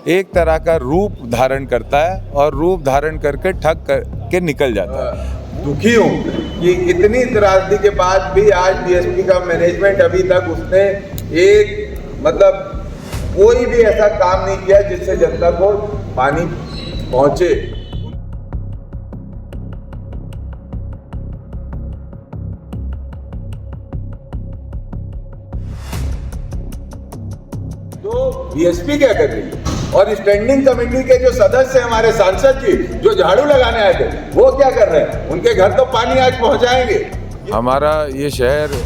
एक तरह का रूप धारण करता है और रूप धारण करके ठग करके निकल जाता है। दुखी हूँ कि इतनी त्रासदी के बाद भी आज बीएसपी का मैनेजमेंट अभी तक उसने एक मतलब कोई भी ऐसा काम नहीं किया जिससे जनता को पानी पहुंचे। तो बीएसपी क्या कर रही है और स्टैंडिंग कमेटी के जो सदस्य हैं हमारे सांसद जी जो झाड़ू लगाने आए थे वो क्या कर रहे हैं? उनके घर तो पानी आज पहुंचाएंगे। हमारा ये शहर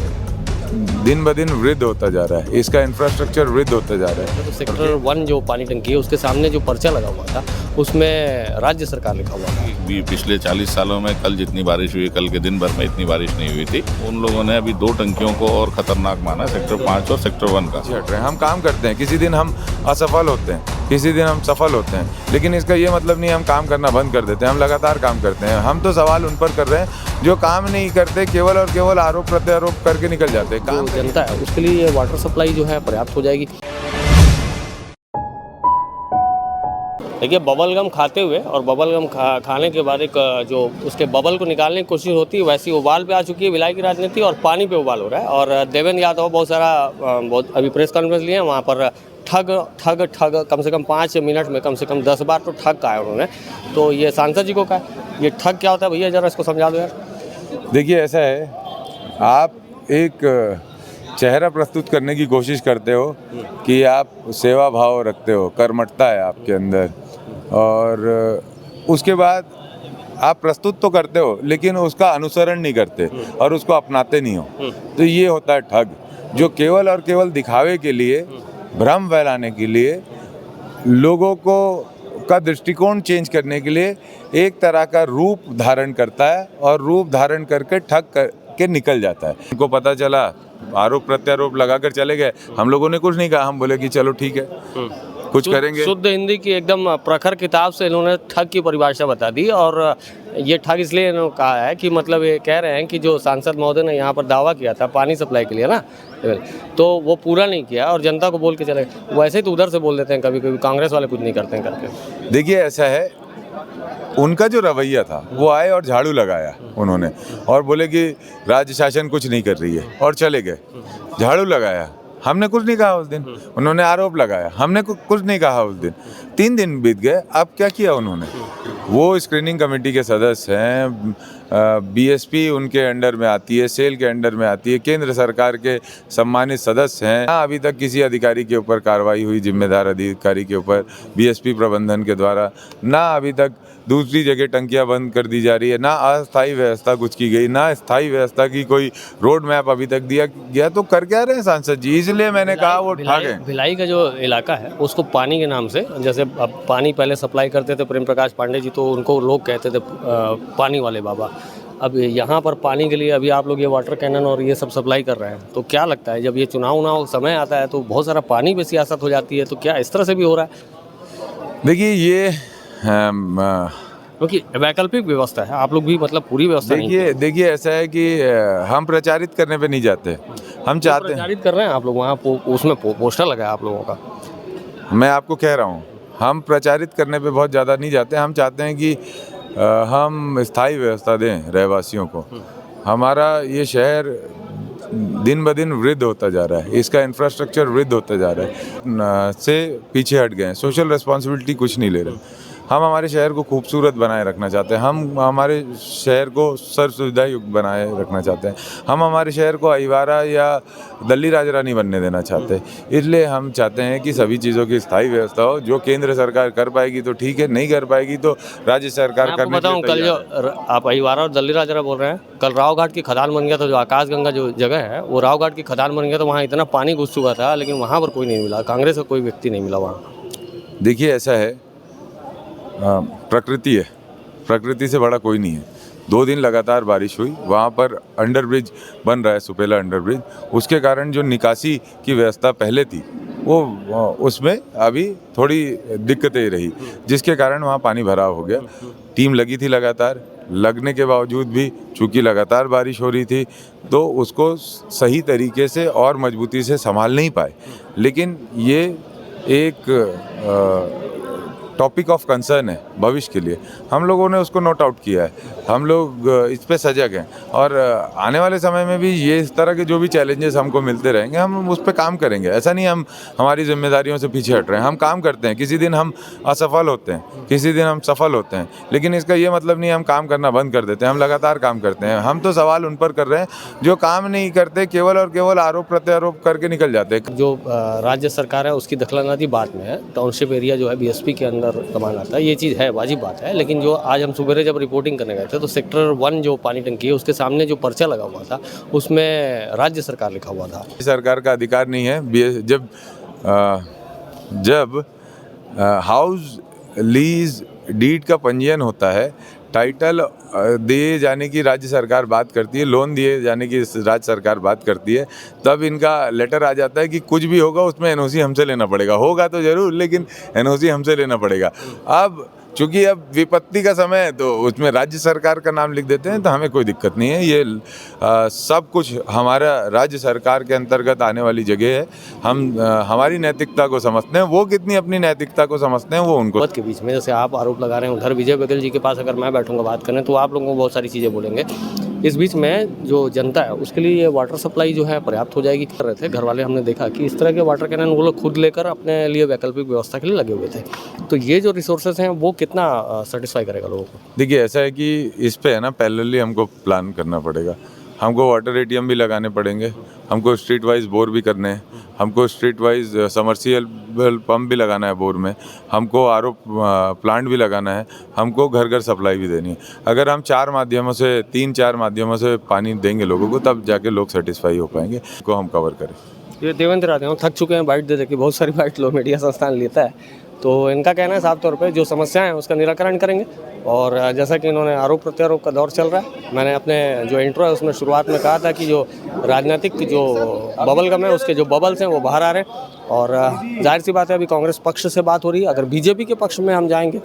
दिन ब दिन वृद्ध होता जा रहा है, इसका इंफ्रास्ट्रक्चर वृद्ध होता जा रहा है। तो सेक्टर 1 जो पानी टंकी है उसके सामने जो पर्चा लगा हुआ था उसमें राज्य सरकार लिखा हुआ था। पिछले 40 सालों में कल जितनी बारिश हुई कल के दिन भर में इतनी बारिश नहीं हुई थी। उन लोगों ने अभी 2 टंकियों को और खतरनाक माना, सेक्टर 5 और सेक्टर 1 का। हम काम करते हैं, किसी दिन हम असफल होते हैं, किसी दिन हम सफल होते हैं, लेकिन इसका ये मतलब नहीं हम काम करना बंद कर देते हैं। हम लगातार काम करते हैं। हम तो सवाल उन पर कर रहे हैं जो काम नहीं करते, केवल और केवल आरोप प्रत्यारोप करके निकल जाते हैं। काम जनता है उसके लिए वाटर सप्लाई जो है पर्याप्त हो जाएगी। देखिए बबल गम खाते हुए और बबल गम खाने के बाद एक जो उसके बबल को निकालने की कोशिश होती है वैसी उबाल पे आ चुकी है भिलाई की राजनीति और पानी पे उबाल हो रहा है। और देवेंद्र यादव बहुत अभी प्रेस कॉन्फ्रेंस लिए हैं, वहाँ पर ठग कम से कम 5 मिनट में कम से कम 10 बार तो ठग कहा है उन्होंने। तो ये सांसद जी को कहा ये ठग क्या होता है भैया ज़रा इसको समझा दो यार। देखिए ऐसा है, आप एक चेहरा प्रस्तुत करने की कोशिश करते हो कि आप सेवा भाव रखते हो, कर्मठता है आपके अंदर, और उसके बाद आप प्रस्तुत तो करते हो लेकिन उसका अनुसरण नहीं करते और उसको अपनाते नहीं हो। तो ये होता है ठग, जो केवल और केवल दिखावे के लिए, भ्रम फैलाने के लिए, लोगों को का दृष्टिकोण चेंज करने के लिए एक तरह का रूप धारण करता है और रूप धारण करके ठग करके निकल जाता है। उनको पता चला, आरोप प्रत्यारोप लगाकर चले गए। हम लोगों ने कुछ नहीं कहा, हम बोले कि चलो ठीक है कुछ करेंगे। शुद्ध हिंदी की एकदम प्रखर किताब से इन्होंने ठग की परिभाषा बता दी। और ये ठग इसलिए इन्होंने कहा है कि मतलब ये कह रहे हैं कि जो सांसद महोदय ने यहाँ पर दावा किया था पानी सप्लाई के लिए ना, तो वो पूरा नहीं किया और जनता को बोल के चले गए। वैसे ही तो उधर से बोल देते हैं कभी कभी, कांग्रेस वाले कुछ नहीं करते हैं करके। देखिए ऐसा है, उनका जो रवैया था वो आए और झाड़ू लगाया उन्होंने और बोले कि राज्य शासन कुछ नहीं कर रही है और चले गए। झाड़ू लगाया, हमने कुछ नहीं कहा उस दिन। उन्होंने आरोप लगाया, हमने कुछ नहीं कहा उस दिन। 3 दिन बीत गए, अब क्या किया उन्होंने? वो स्क्रीनिंग कमेटी के सदस्य हैं, बीएसपी उनके अंडर में आती है, सेल के अंडर में आती है, केंद्र सरकार के सम्मानित सदस्य हैं। ना अभी तक किसी अधिकारी के ऊपर कार्रवाई हुई, जिम्मेदार अधिकारी के ऊपर बीएसपी प्रबंधन के द्वारा, ना अभी तक दूसरी जगह टंकियां बंद कर दी जा रही है, ना अस्थायी व्यवस्था कुछ की गई, ना स्थायी व्यवस्था की कोई रोड मैप अभी तक दिया गया। तो कर क्या रहे हैं सांसद जी? इसलिए मैंने कहा वो ठग है। भिलाई का जो इलाका है उसको पानी के नाम से, जैसे अब पानी पहले सप्लाई करते थे प्रेम प्रकाश पांडे जी, तो उनको लोग कहते थे पानी वाले बाबा। अब यहाँ पर पानी के लिए अभी आप लोग ये वाटर कैनन और ये सब सप्लाई कर रहे हैं, तो क्या लगता है जब ये चुनाव समय आता है तो बहुत सारा पानी पे सियासत हो जाती है, तो क्या इस तरह से भी हो रहा है? देखिए ये क्योंकि वैकल्पिक व्यवस्था है, आप लोग भी मतलब पूरी व्यवस्था नहीं। देखिए ऐसा है कि हम प्रचारित करने पे नहीं जाते, हम चाहते हैं। प्रचारित कर रहे हैं आप लोग, वहाँ उसमें पोस्टर लगा है आप लोगों का। मैं आपको कह रहा हूँ, हम प्रचारित करने पे बहुत ज़्यादा नहीं जाते। हम चाहते हैं कि हम स्थायी व्यवस्था दें रहवासियों को। हमारा ये शहर दिन ब दिन वृद्ध होता जा रहा है, इसका इंफ्रास्ट्रक्चर वृद्ध होता जा रहा है, से पीछे हट गए हैं, सोशल रिस्पॉन्सिबिलिटी कुछ नहीं ले रहे। हम हमारे शहर को खूबसूरत बनाए रखना चाहते हैं, हम हमारे शहर को सर्व सुविधा युक्त बनाए रखना चाहते हैं, हम हमारे शहर को अहिवारा या दल्ली राजरा नहीं बनने देना चाहते। इसलिए हम चाहते हैं कि सभी चीज़ों की स्थायी व्यवस्था हो। जो केंद्र सरकार कर पाएगी तो ठीक है, नहीं कर पाएगी तो राज्य सरकार करने बताऊँ। कल जो आप अहिवारा और दल्ली राजरा बोल रहे हैं, कल राव घाट की खदान बन गया था, जो आकाश गंगा जो जगह है वो राव घाट की खदान बन गया था। वहाँ इतना पानी घुस चुका था लेकिन वहाँ पर कोई नहीं मिला, कांग्रेस का कोई व्यक्ति नहीं मिला वहाँ। देखिए ऐसा है, प्रकृति है, प्रकृति से बड़ा कोई नहीं है। 2 दिन लगातार बारिश हुई, वहाँ पर अंडरब्रिज बन रहा है, सुपेला अंडरब्रिज। उसके कारण जो निकासी की व्यवस्था पहले थी वो उसमें अभी थोड़ी दिक्कतें रही, जिसके कारण वहाँ पानी भराव हो गया। टीम लगी थी लगातार, लगने के बावजूद भी चूँकि लगातार बारिश हो रही थी तो उसको सही तरीके से और मजबूती से संभाल नहीं पाए। लेकिन ये एक टॉपिक ऑफ कंसर्न है भविष्य के लिए। हम लोगों ने उसको नोट आउट किया है, हम लोग इस पे सजग हैं और आने वाले समय में भी ये इस तरह के जो भी चैलेंजेस हमको मिलते रहेंगे हम उस पे काम करेंगे। ऐसा नहीं हम हमारी जिम्मेदारियों से पीछे हट रहे हैं, हम काम करते हैं। किसी दिन हम असफल होते हैं, किसी दिन हम सफल होते हैं, लेकिन इसका ये मतलब नहीं हम काम करना बंद कर देते हैं। हम लगातार काम करते हैं। हम तो सवाल उन पर कर रहे हैं जो काम नहीं करते, केवल और केवल आरोप प्रत्यारोप करके निकल जाते हैं। जो राज्य सरकार है उसकी दखलंदाजी बाद में है। टाउनशिप एरिया जो है बीएसपी के अंदर कमान आता है, ये चीज़ है, वाजिब बात है। लेकिन जो आज हम सुबह जब रिपोर्टिंग करने गए थे तो सेक्टर 1 जो पानी टंकी है उसके सामने जो पर्चा लगा हुआ था उसमें राज्य सरकार लिखा हुआ था। सरकार का अधिकार नहीं है। जब हाउस लीज डीड का पंजीयन होता है, टाइटल दिए जाने की राज्य सरकार बात करती है, लोन दिए जाने की राज्य सरकार बात करती है, तब इनका लेटर आ जाता है कि कुछ भी होगा उसमें एनओसी हमसे लेना पड़ेगा। होगा तो ज़रूर, लेकिन एनओसी हमसे लेना पड़ेगा। अब चूँकि अब विपत्ति का समय है तो उसमें राज्य सरकार का नाम लिख देते हैं, तो हमें कोई दिक्कत नहीं है। ये सब कुछ हमारा राज्य सरकार के अंतर्गत आने वाली जगह है। हम हमारी नैतिकता को समझते हैं, वो कितनी अपनी नैतिकता को समझते हैं वो उनको। के बीच में जैसे आप आरोप लगा रहे हैं, उधर विजय बघेल जी के पास अगर मैं बैठूंगा बात करने तो आप लोगों को बहुत सारी चीज़ें बोलेंगे। इस बीच में जो जनता है उसके लिए ये वाटर सप्लाई जो है पर्याप्त हो जाएगी कर रहे थे। घर वाले हमने देखा कि इस तरह के वाटर कैनन वो लोग खुद लेकर अपने लिए वैकल्पिक व्यवस्था के लिए लगे हुए थे। तो ये जो रिसोर्सेज हैं वो कितना सेटिस्फाई करेगा लोगों को? देखिए, ऐसा है कि इस पे है ना पैरेलली हमको प्लान करना पड़ेगा। हमको वाटर एटीएम भी लगाने पड़ेंगे, हमको स्ट्रीट वाइज बोर भी करने हैं, हमको स्ट्रीट वाइज समर्सिबल पंप भी लगाना है बोर में, हमको आरओ प्लांट भी लगाना है, हमको घर घर सप्लाई भी देनी है। अगर हम 3-4 माध्यमों से पानी देंगे लोगों को, तब जाके लोग सेटिस्फाई हो पाएंगे, को हम कवर करें। ये देवेंद्र आते हैं, थक चुके हैं बाइट दे के, बहुत सारी बाइट लो मीडिया संस्थान लेता है। तो इनका कहना है साफ तौर पे जो समस्याएं हैं उसका निराकरण करेंगे। और जैसा कि इन्होंने आरोप प्रत्यारोप का दौर चल रहा है, मैंने अपने जो इंट्रो है उसमें शुरुआत में कहा था कि जो राजनीतिक जो बबल गम है उसके जो बबल्स हैं वो बाहर आ रहे हैं। और जाहिर सी बात है अभी कांग्रेस पक्ष से बात हो रही है। अगर बीजेपी के पक्ष में हम जाएंगे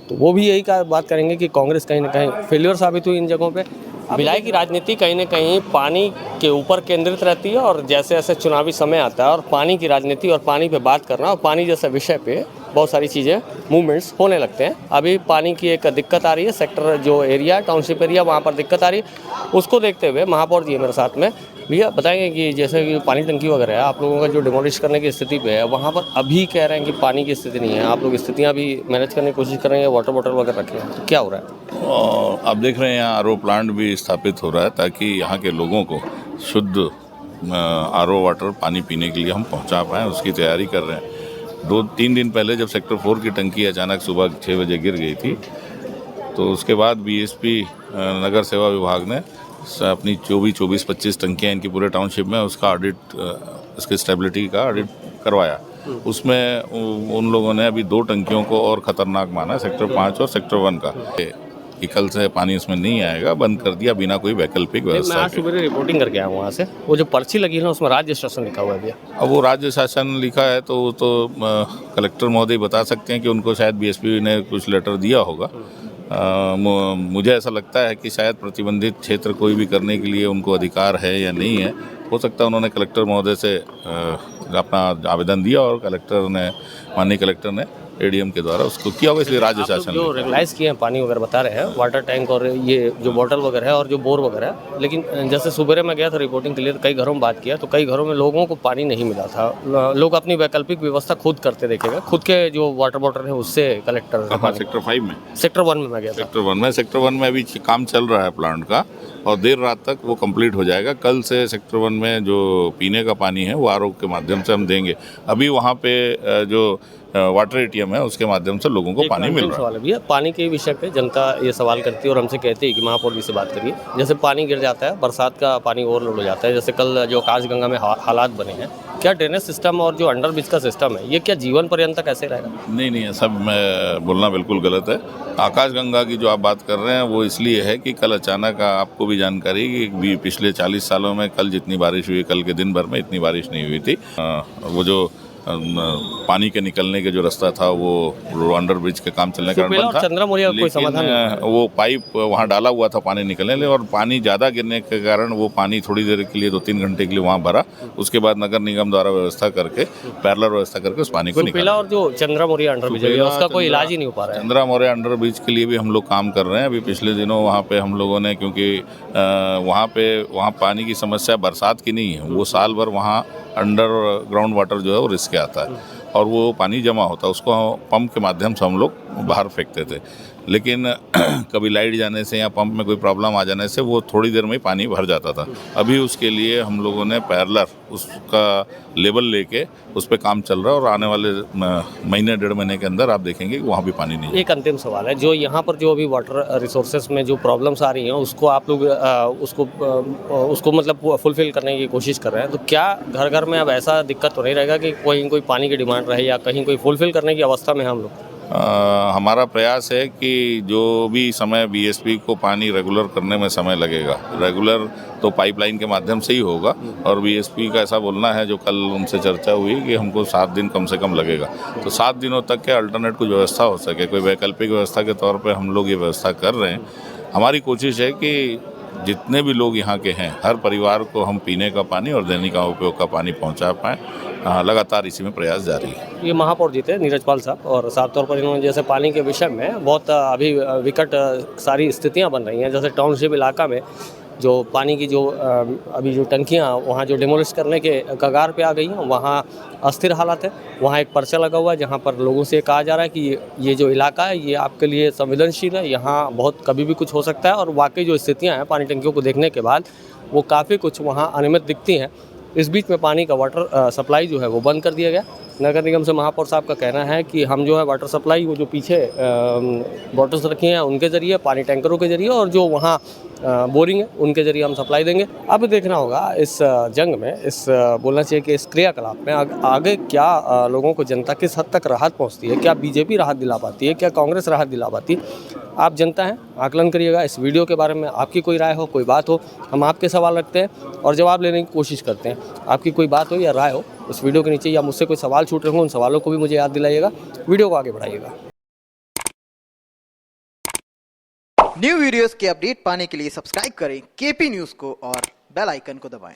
तो वो भी यही बात करेंगे कि कांग्रेस कहीं ना कहीं फेल्योर साबित हुई इन जगहों पे। भिलाई की राजनीति कहीं ना कहीं पानी के ऊपर केंद्रित रहती है और जैसे जैसे चुनावी समय आता है और पानी की राजनीति और पानी पे बात करना और पानी जैसे विषय पे बहुत सारी चीज़ें मूवमेंट्स होने लगते हैं। अभी पानी की एक दिक्कत आ रही है, सेक्टर जो एरिया टाउनशिप एरिया वहाँ पर दिक्कत आ रही है। उसको देखते हुए महापौर जी मेरे साथ में भैया बताएंगे कि जैसे कि पानी टंकी वगैरह है आप लोगों का जो डिमोलिश करने की स्थिति पे है, वहाँ पर अभी कह रहे हैं कि पानी की स्थिति नहीं है, आप लोग स्थितियाँ भी मैनेज करने की कोशिश कर रहे हैं, वाटर बॉटल वगैरह रखे हैं, तो क्या हो रहा है? और आप देख रहे हैं यहाँ आरओ प्लांट भी स्थापित हो रहा है ताकि यहाँ के लोगों को शुद्ध आरओ वाटर पानी पीने के लिए हम पहुँचा पाएँ, उसकी तैयारी कर रहे हैं। 2-3 दिन पहले जब सेक्टर 4 की टंकी अचानक सुबह 6 बजे गिर गई थी, तो उसके बाद बीएसपी नगर सेवा विभाग ने अपनी 24-25 टंकियाँ इनकी पूरे टाउनशिप में उसका ऑडिट, इसके स्टेबिलिटी का ऑडिट करवाया। उसमें उन लोगों ने अभी 2 टंकियों को और ख़तरनाक माना, सेक्टर 5 और सेक्टर 1 का, कि कल से पानी उसमें नहीं आएगा, बंद कर दिया बिना कोई वैकल्पिक व्यवस्था के। मैं आज सुबह रिपोर्टिंग करके आया हूँ वहाँ से, वो जो पर्ची लगी है ना उसमें राज्य शासन लिखा हुआ है भैया। अब वो राज्य शासन लिखा है तो वो तो कलेक्टर महोदय बता सकते हैं कि उनको शायद बीएसपी ने कुछ लेटर दिया होगा। मुझे ऐसा लगता है कि शायद प्रतिबंधित क्षेत्र कोई भी करने के लिए उनको अधिकार है या नहीं है। हो सकता है उन्होंने कलेक्टर महोदय से अपना आवेदन दिया और कलेक्टर ने, माननीय कलेक्टर ने एडीएम के द्वारा उसको किया होगा, इसलिए राज्य शासन जो रेगुलाइज किए हैं पानी वगैरह बता रहे हैं, वाटर टैंक और ये जो बॉटल वगैरह है और जो बोर वगैरह है। लेकिन जैसे सुबह मैं गया था रिपोर्टिंग के लिए, तो कई घरों में बात किया तो कई घरों में लोगों को पानी नहीं मिला था। लोग अपनी वैकल्पिक व्यवस्था खुद करते देखे गए, खुद के जो वाटर बॉटल है उससे कलेक्टर। सेक्टर 5 में, सेक्टर 1 में मैं गया था। सेक्टर 1 में अभी काम चल रहा है प्लांट का और देर रात तक वो कंप्लीट हो जाएगा। कल से सेक्टर 1 में जो पीने का पानी है वो आरओ के माध्यम से हम देंगे। अभी वहाँ पे जो वाटर एटीएम है उसके माध्यम से लोगों को पानी मिल रहा है। भैया पानी के विषय पे जनता ये सवाल करती है और हमसे कहती है कि महापौर जी से बात करिए। जैसे पानी गिर जाता है, बरसात का पानी ओवरलोड हो जाता है, जैसे कल जो आकाशगंगा में हालात बने हैं, क्या ड्रेनेज सिस्टम और जो अंडर ब्रिज का सिस्टम है ये क्या जीवन पर्यंत तक ऐसे रहेगा? नहीं, ऐसा मैं बोलना बिल्कुल गलत है। आकाशगंगा की जो आप बात कर रहे हैं वो इसलिए है कि कल अचानक आपको भी जानकारी कि पिछले 40 सालों में कल जितनी बारिश हुई, कल के दिन भर में इतनी बारिश नहीं हुई थी। वो जो पानी के निकलने के जो रास्ता था वो अंडर ब्रिज के काम चलने के कारण सुपेला बंद और था। चंद्रा मौर्य का कोई समाधान नहीं वो पाइप वहाँ डाला हुआ था पानी निकलने के लिए, और पानी ज़्यादा गिरने के कारण वो पानी थोड़ी देर के लिए 2-3 घंटे के लिए वहाँ भरा। उसके बाद नगर निगम द्वारा व्यवस्था करके, पैरेलल व्यवस्था करके उस पानी को सुपेला निकाला। और जो चंद्रा मौर्य अंडर ब्रिज है उसका कोई इलाज ही नहीं हो पा रहा है। चंद्रा मौर्य अंडर ब्रिज के लिए भी हम लोग काम कर रहे हैं। अभी पिछले दिनों वहाँ पे हम लोगों ने, क्योंकि वहाँ पानी की समस्या बरसात की नहीं है, वो साल भर वहाँ अंडर ग्राउंड वाटर जो है वो रिस्क आता है और वो पानी जमा होता है, उसको पंप के माध्यम से हम लोग बाहर फेंकते थे। लेकिन कभी लाइट जाने से या पंप में कोई प्रॉब्लम आ जाने से वो थोड़ी देर में ही पानी भर जाता था। अभी उसके लिए हम लोगों ने पैरेलल उसका लेवल लेके उस पर काम चल रहा है और आने वाले महीने 1.5 महीने के अंदर आप देखेंगे कि वहाँ भी पानी नहीं है। एक अंतिम सवाल है, जो यहाँ पर जो अभी वाटर रिसोर्सेज में जो प्रॉब्लम्स आ रही हैं उसको आप लोग उसको मतलब फुलफिल करने की कोशिश कर रहे हैं, तो क्या घर घर में अब ऐसा दिक्कत तो नहीं रहेगा कि कोई पानी की डिमांड रहे या कहीं कोई फुलफिल करने की अवस्था में हम लोग? हमारा प्रयास है कि जो भी समय बीएसपी को पानी रेगुलर करने में समय लगेगा, रेगुलर तो पाइपलाइन के माध्यम से ही होगा, और बीएसपी का ऐसा बोलना है, जो कल उनसे चर्चा हुई, कि हमको 7 दिन कम से कम लगेगा। तो 7 दिनों तक के अल्टरनेट कुछ व्यवस्था हो सके, कोई वैकल्पिक व्यवस्था के तौर पे हम लोग ये व्यवस्था कर रहे हैं। हमारी कोशिश है कि जितने भी लोग यहाँ के हैं, हर परिवार को हम पीने का पानी और दैनिक उपयोग का पानी पहुँचा पाएँ। लगातार इसी में प्रयास जारी है। ये महापौर जी थे नीरज पाल साहब, और साफ तौर पर इन्होंने जैसे पानी के विषय में बहुत अभी विकट सारी स्थितियां बन रही हैं, जैसे टाउनशिप इलाका में जो पानी की जो अभी जो टंकियां वहाँ जो डिमोलिश करने के कगार पे आ गई हैं, वहाँ अस्थिर हालात है। वहाँ एक पर्चा लगा हुआ है जहाँ पर लोगों से कहा जा रहा है कि ये जो इलाका है ये आपके लिए संवेदनशील है, यहाँ बहुत कभी भी कुछ हो सकता है। और वाकई जो स्थितियाँ हैं पानी टंकियों को देखने के बाद वो काफ़ी कुछ वहाँ अनियमित दिखती हैं। इस बीच में पानी का वाटर सप्लाई जो है वो बंद कर दिया गया। नगर निगम से महापौर साहब का कहना है कि हम जो है वाटर सप्लाई वो जो पीछे बॉटल्स रखी हैं उनके ज़रिए, पानी टैंकरों के ज़रिए, और जो वहाँ बोरिंग है उनके ज़रिए हम सप्लाई देंगे। अब देखना होगा इस जंग में, इस बोलना चाहिए कि इस क्रियाकलाप में आगे क्या लोगों को, जनता किस हद तक राहत पहुँचती है। क्या बीजेपी राहत दिला पाती है, क्या कांग्रेस राहत दिला पाती है? आप जनता हैं, आकलन करिएगा। इस वीडियो के बारे में आपकी कोई राय हो, कोई बात हो, हम आपके सवाल रखते हैं और जवाब लेने की कोशिश करते हैं। आपकी कोई बात हो या राय हो उस वीडियो के नीचे, या मुझसे कोई सवाल छूट रहे हो, उन सवालों को भी मुझे याद दिलाइएगा। वीडियो को आगे बढ़ाइएगा। न्यू वीडियोस के अपडेट पाने के लिए सब्सक्राइब करें केपी न्यूज़ को और बेल आइकन को दबाएं।